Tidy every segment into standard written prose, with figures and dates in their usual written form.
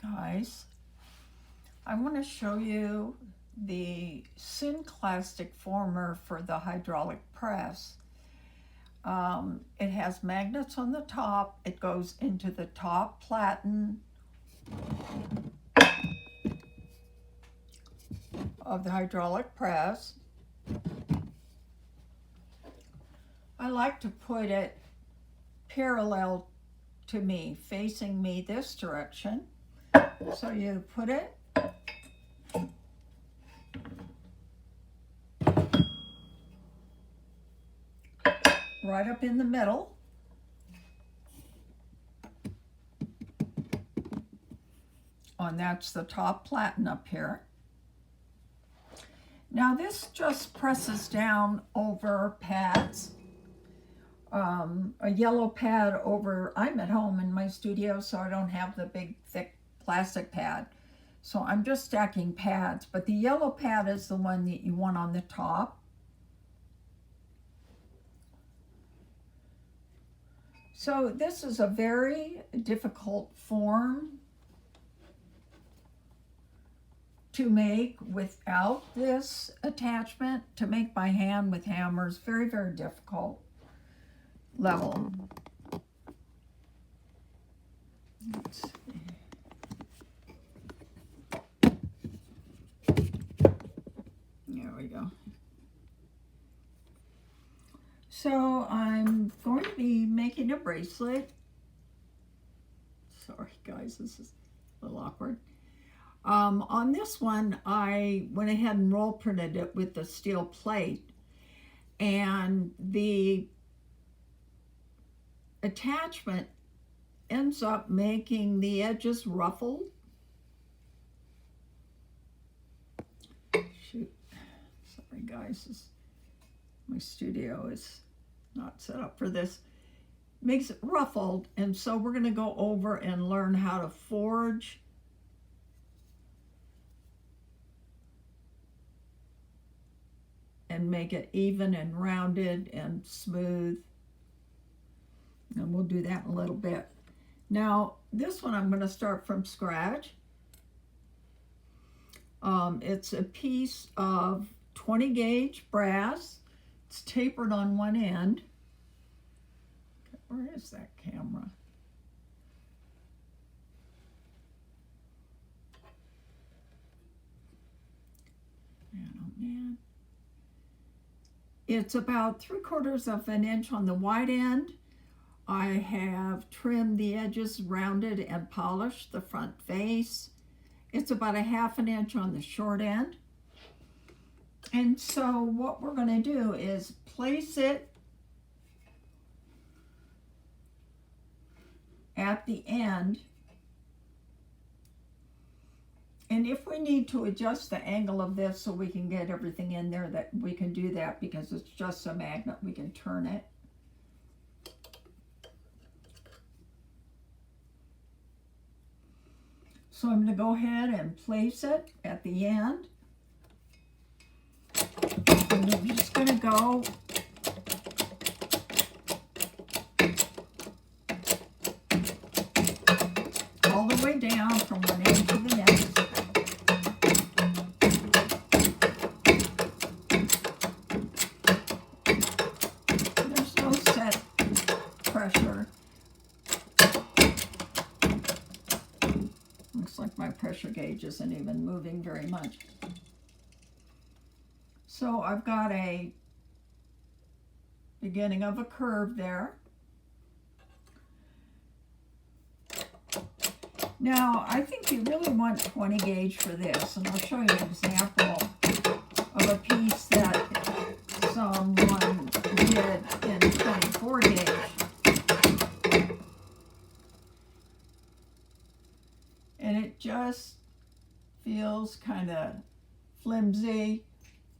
guys, I want to show you the Synclastic former for the hydraulic press. It has magnets on the top. It goes into the top platen of the hydraulic press. I like to put it parallel to me, facing me this direction. So you put it right up in the middle. And that's the top platen up here. Now this just presses down over pads. A yellow pad over, I'm at home in my studio, so I don't have the big thick plastic pad. So I'm just stacking pads, but the yellow pad is the one that you want on the top. So this is a very difficult form to make without this attachment. To make by hand with hammers, very, very difficult level. Let's see. There we go. So I'm going to be making a bracelet. Sorry guys, this is a little awkward. On this one, I went ahead and roll printed it with the steel plate, and the attachment ends up making the edges ruffled. Shoot, sorry guys, my studio is not set up for this. Makes it ruffled, and so we're going to go over and learn how to forge and make it even and rounded and smooth. And we'll do that in a little bit. Now, this one I'm going to start from scratch. It's a piece of 20 gauge brass. It's tapered on one end. Where is that camera? Man, oh man. It's about 3/4 of an inch on the wide end. I have trimmed the edges, rounded and polished the front face. It's about 1/2 inch on the short end. And so what we're going to do is place it at the end. And if we need to adjust the angle of this so we can get everything in there, that we can do that, because it's just a magnet, we can turn it. So I'm going to go ahead and place it at the end. And I'm just going to go all the way down from one end to the next. There's no set pressure. Looks like my pressure gauge isn't even moving very much. So I've got a beginning of a curve there. Now, I think you really want 20 gauge for this, and I'll show you an example of a piece that someone did in 24 gauge. And it just feels kind of flimsy.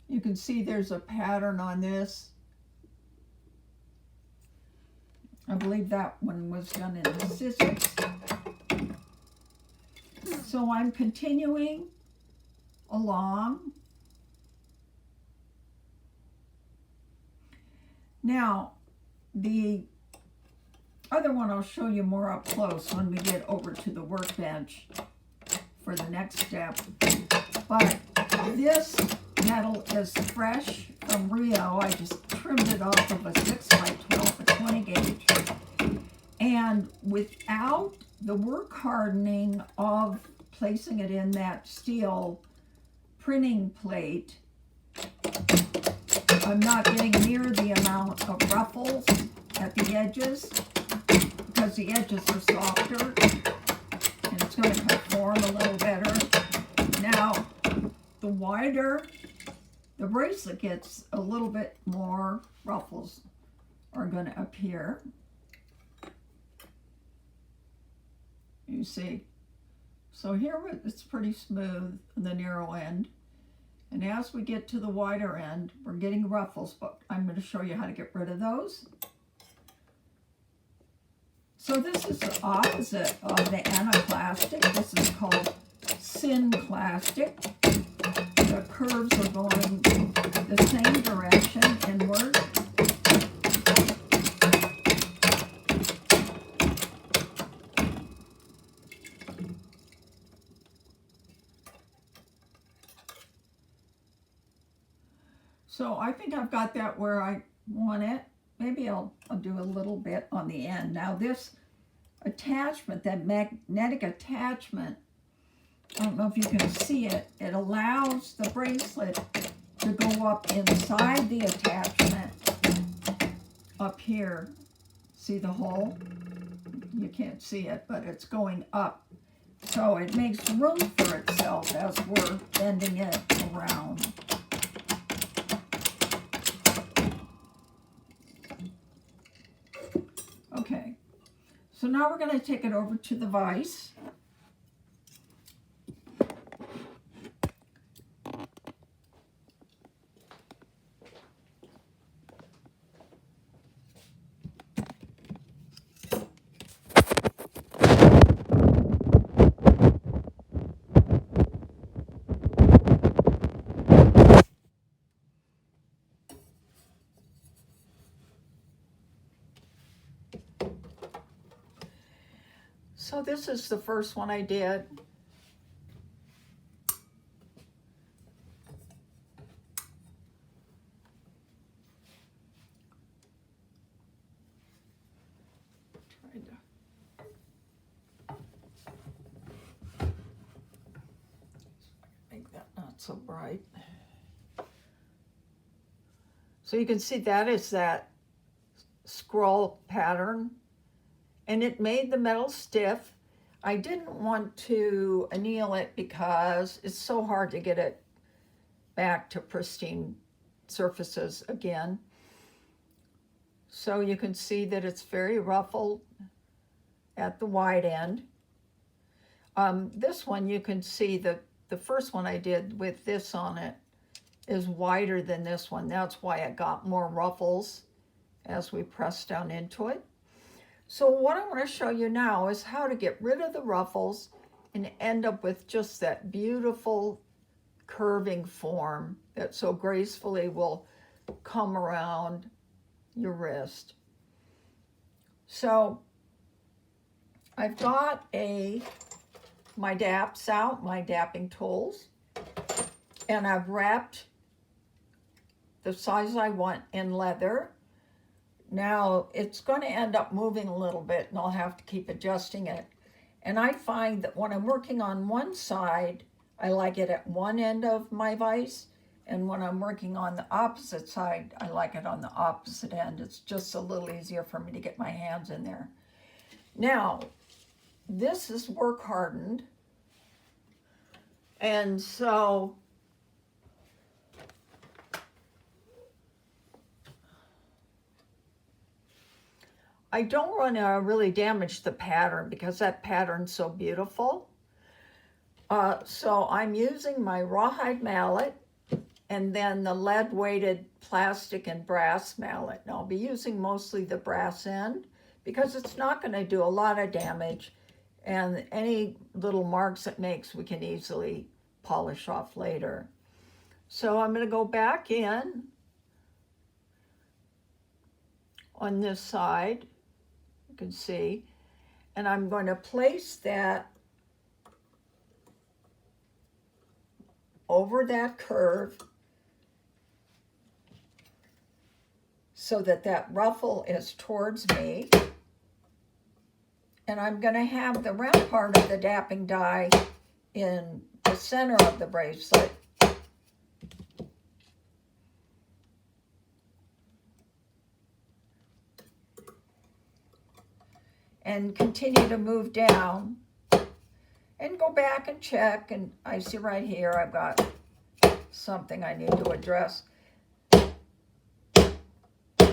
You can see there's a pattern on this. I believe that one was done in the scissors. So I'm continuing along. Now, the other one I'll show you more up close when we get over to the workbench. for the next step. But this metal is fresh from Rio. I just trimmed it off of a 6x12, a 20 gauge. And without the work hardening of placing it in that steel printing plate, I'm not getting near the amount of ruffles at the edges because the edges are softer and it's going to conform a little better. Now, the wider the bracelet gets, a little bit more ruffles are going to appear. You see. So here it's pretty smooth, the narrow end. And as we get to the wider end, we're getting ruffles, but I'm going to show you how to get rid of those. So this is the opposite of the Synclastic. This is called Synclastic. The curves are going the same direction inward. So I think I've got that where I want it. Maybe I'll do a little bit on the end. Now this attachment, that magnetic attachment, I don't know if you can see it, it allows the bracelet to go up inside the attachment up here. See the hole? You can't see it, but it's going up. So it makes room for itself as we're bending it around. Okay, so now we're going to take it over to the vise. So this is the first one I did. Trying to make that not so bright. So you can see that is that scroll pattern. And it made the metal stiff. I didn't want to anneal it because it's so hard to get it back to pristine surfaces again. So you can see that it's very ruffled at the wide end. This one you can see that the first one I did with this on it is wider than this one. That's why it got more ruffles as we press down into it. So what I want to show you now is how to get rid of the ruffles and end up with just that beautiful curving form that so gracefully will come around your wrist. So I've got my daps out, my dapping tools, and I've wrapped the size I want in leather. Now, it's going to end up moving a little bit, and I'll have to keep adjusting it. And I find that when I'm working on one side, I like it at one end of my vise, and when I'm working on the opposite side, I like it on the opposite end. It's just a little easier for me to get my hands in there. Now, this is work hardened, and so I don't want to really damage the pattern because that pattern's so beautiful. So I'm using my rawhide mallet and then the lead-weighted plastic and brass mallet. And I'll be using mostly the brass end because it's not going to do a lot of damage, and any little marks it makes we can easily polish off later. So I'm going to go back in on this side. Can see, and I'm going to place that over that curve so that that ruffle is towards me. And I'm going to have the round part of the dapping die in the center of the bracelet. And continue to move down and go back and check. And I see right here I've got something I need to address.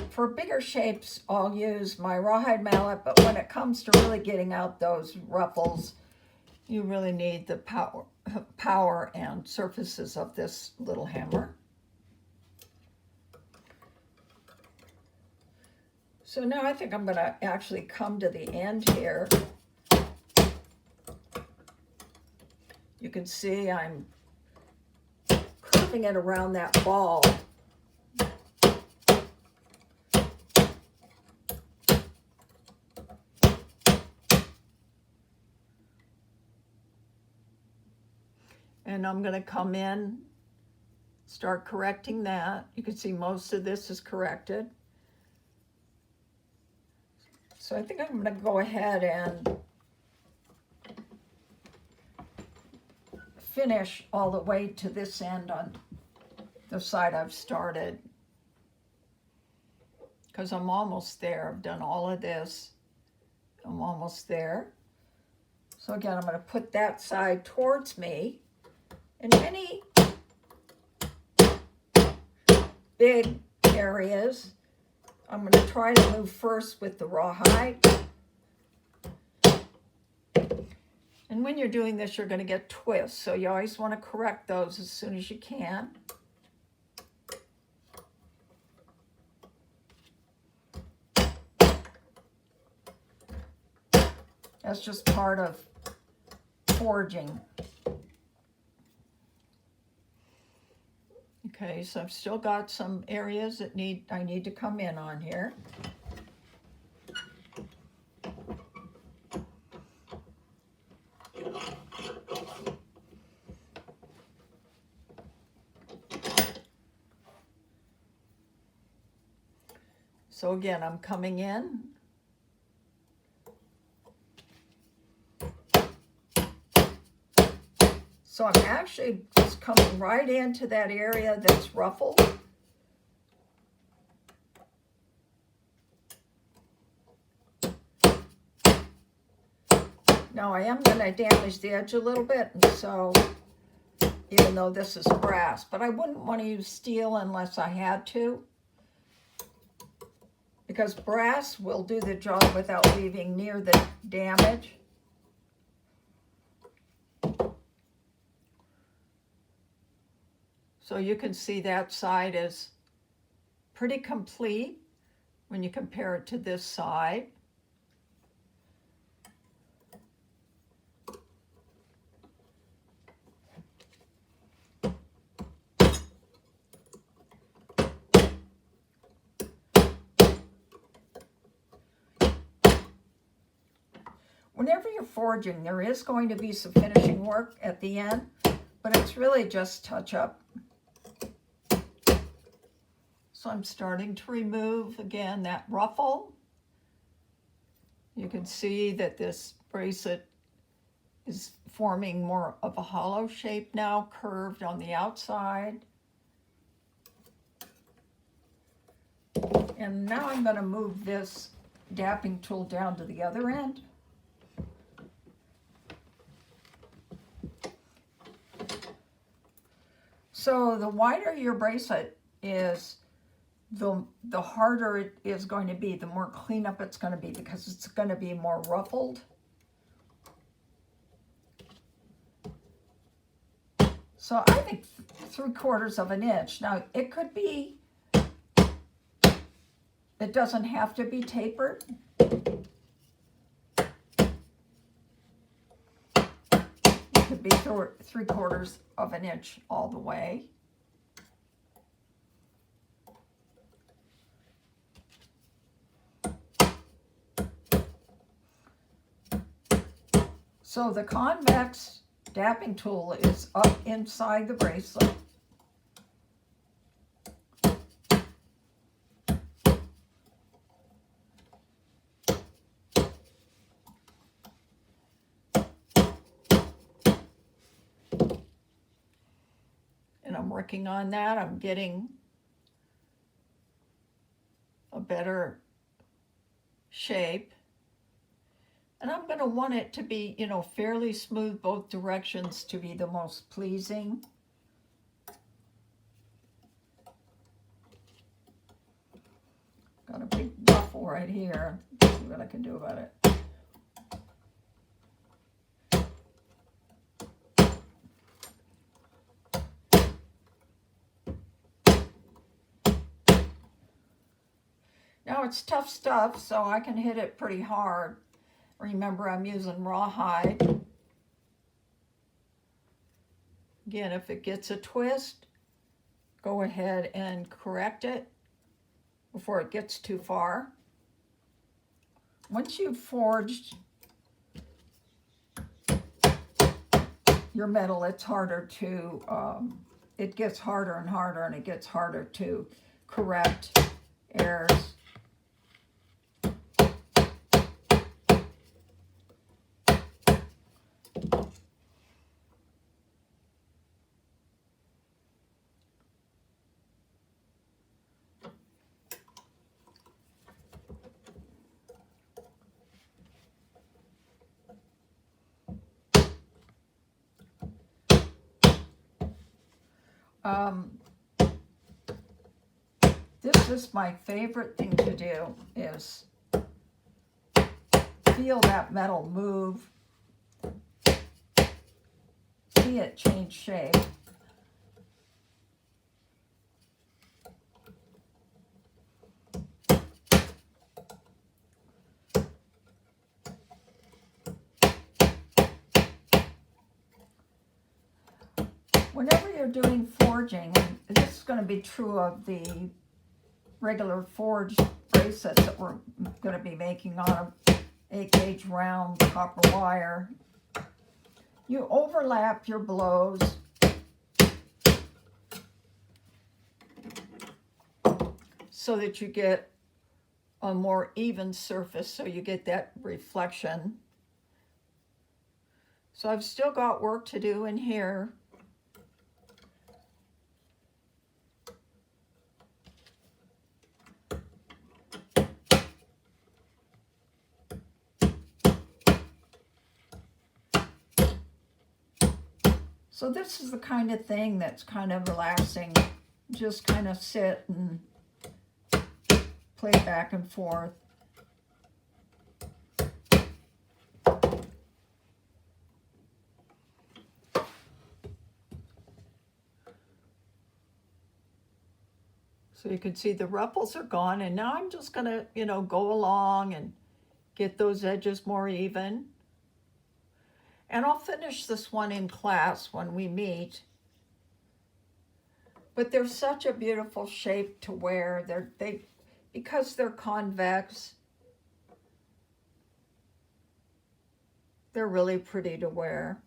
For bigger shapes, I'll use my rawhide mallet, but when it comes to really getting out those ruffles, you really need the power and surfaces of this little hammer. So now I think I'm going to actually come to the end here. You can see I'm curving it around that ball. And I'm going to come in, start correcting that. You can see most of this is corrected. So I think I'm going to go ahead and finish all the way to this end on the side I've started, because I'm almost there. I've done all of this. I'm almost there. So again, I'm going to put that side towards me. And any big areas, I'm going to try to move first with the rawhide. And when you're doing this, you're going to get twists. So you always want to correct those as soon as you can. That's just part of forging. Okay, so I've still got some areas that I need to come in on here. So again, I'm coming in. So I'm actually just coming right into that area that's ruffled. Now I am going to damage the edge a little bit, and so even though this is brass, but I wouldn't want to use steel unless I had to, because brass will do the job without leaving near the damage. So you can see that side is pretty complete when you compare it to this side. Whenever you're forging, there is going to be some finishing work at the end, but it's really just touch up. So I'm starting to remove, again, that ruffle. You can see that this bracelet is forming more of a hollow shape now, curved on the outside. And now I'm going to move this dapping tool down to the other end. So the wider your bracelet is, the harder it is going to be, the more cleanup it's going to be, because it's going to be more ruffled. So I think 3/4 of an inch. Now it could be, it doesn't have to be tapered. It could be 3/4 of an inch all the way. So the convex dapping tool is up inside the bracelet. And I'm working on that. I'm getting a better shape. And I'm going to want it to be, you know, fairly smooth both directions to be the most pleasing. Got a big ruffle right here. Let's see what I can do about it. Now it's tough stuff, so I can hit it pretty hard. Remember, I'm using rawhide. Again, if it gets a twist, go ahead and correct it before it gets too far. Once you've forged your metal, it's harder to, it gets harder and harder, and it gets harder to correct errors. This is my favorite thing to do, is feel that metal move, see it change shape. Whenever you're doing forging, and this is going to be true of the regular forged bracelets that we're going to be making on an 8-gauge round copper wire, you overlap your blows so that you get a more even surface, so you get that reflection. So I've still got work to do in here. So this is the kind of thing that's kind of relaxing. Just kind of sit and play back and forth. So you can see the ruffles are gone, and now I'm just going to, you know, go along and get those edges more even. And I'll finish this one in class when we meet. But they're such a beautiful shape to wear. Because they're convex, they're really pretty to wear.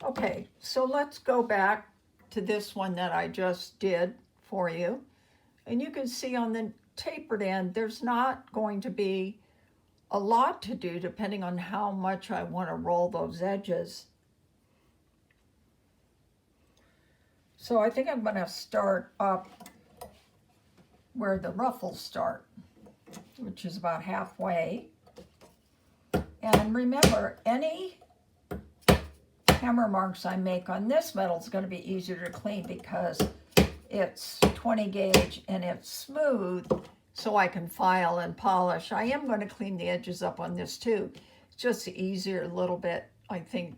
Okay, so let's go back to this one that I just did for you. And you can see on the tapered end, there's not going to be a lot to do depending on how much I want to roll those edges. So I think I'm going to start up where the ruffles start, which is about halfway. And remember, any hammer marks I make on this metal is going to be easier to clean because it's 20 gauge and it's smooth, so I can file and polish. I am going to clean the edges up on this too. It's just easier a little bit, I think.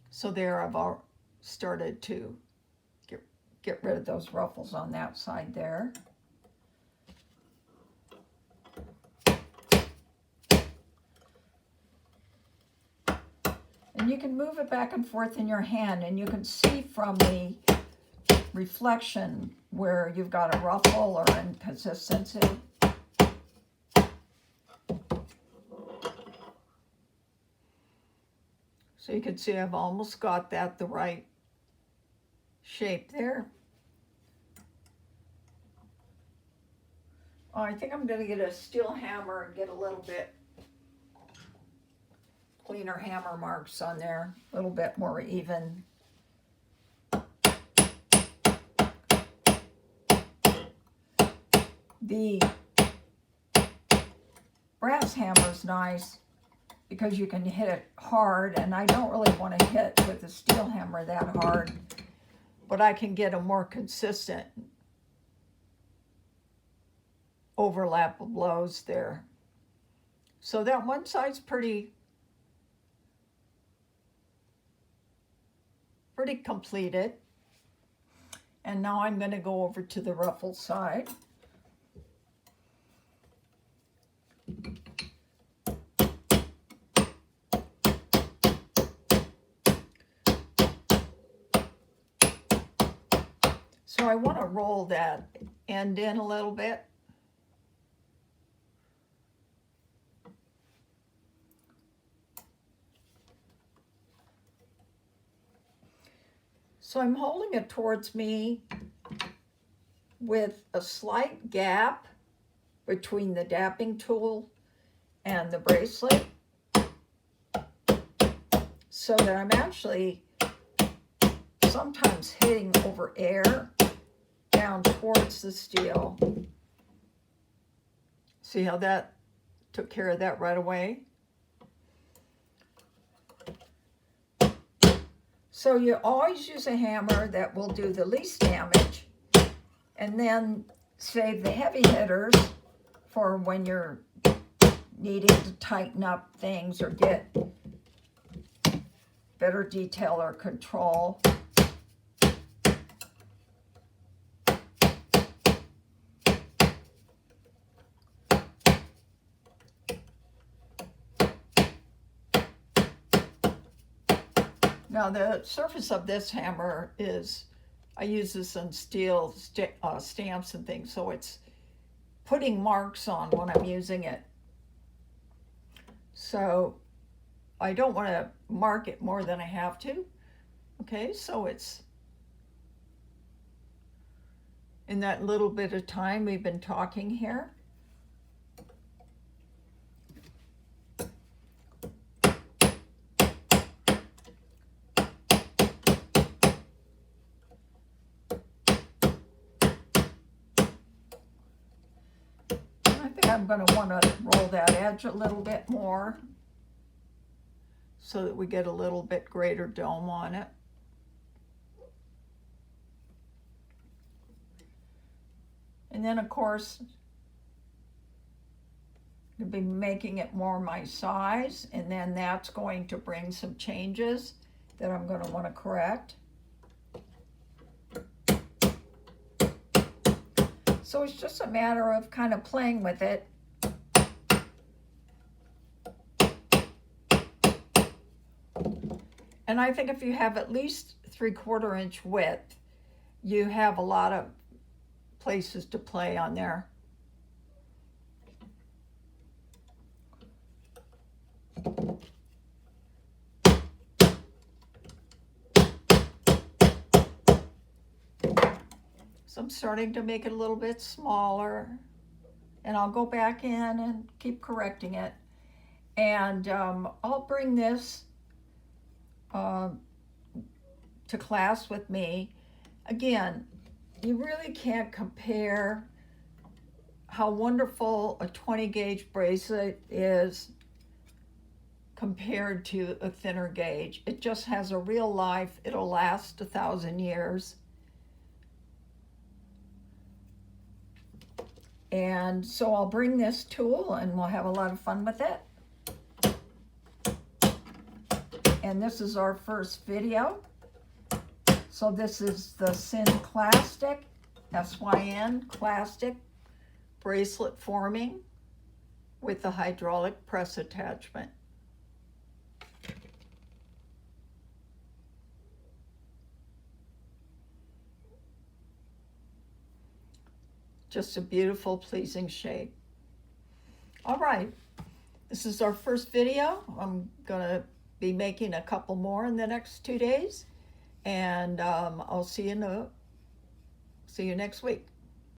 So there I've started to get rid of those ruffles on that side there. And you can move it back and forth in your hand, and you can see from the reflection where you've got a ruffle or inconsistency. So you can see I've almost got that the right shape there. Oh, I think I'm going to get a steel hammer and get a little bit cleaner hammer marks on there, a little bit more even. The brass hammer is nice because you can hit it hard, and I don't really want to hit with a steel hammer that hard, but I can get a more consistent overlap of blows there. So that one side's pretty completed. And now I'm going to go over to the ruffle side. So I want to roll that end in a little bit. So I'm holding it towards me with a slight gap between the dapping tool and the bracelet, so that I'm actually sometimes hitting over air down towards the steel. See how that took care of that right away? So you always use a hammer that will do the least damage, and then save the heavy hitters for when you're needing to tighten up things or get better detail or control. Now the surface of this hammer is, I use this on steel stamps and things, so it's putting marks on when I'm using it. So I don't want to mark it more than I have to. Okay, so it's in that little bit of time we've been talking here. I'm going to want to roll that edge a little bit more so that we get a little bit greater dome on it. And then, of course, I'll be making it more my size, and then that's going to bring some changes that I'm going to want to correct. So it's just a matter of kind of playing with it. And I think if you have at least 3/4 inch width, you have a lot of places to play on there. So I'm starting to make it a little bit smaller, and I'll go back in and keep correcting it. And I'll bring this to class with me. Again, you really can't compare how wonderful a 20 gauge bracelet is compared to a thinner gauge. It just has a real life. It'll last 1,000 years. And so I'll bring this tool and we'll have a lot of fun with it. And this is our first video. So this is the Synclastic, S-Y-N, Clastic bracelet forming with the hydraulic press attachment. Just a beautiful, pleasing shape. All right, this is our first video. I'm gonna be making a couple more in the next 2 days, and I'll see you next week.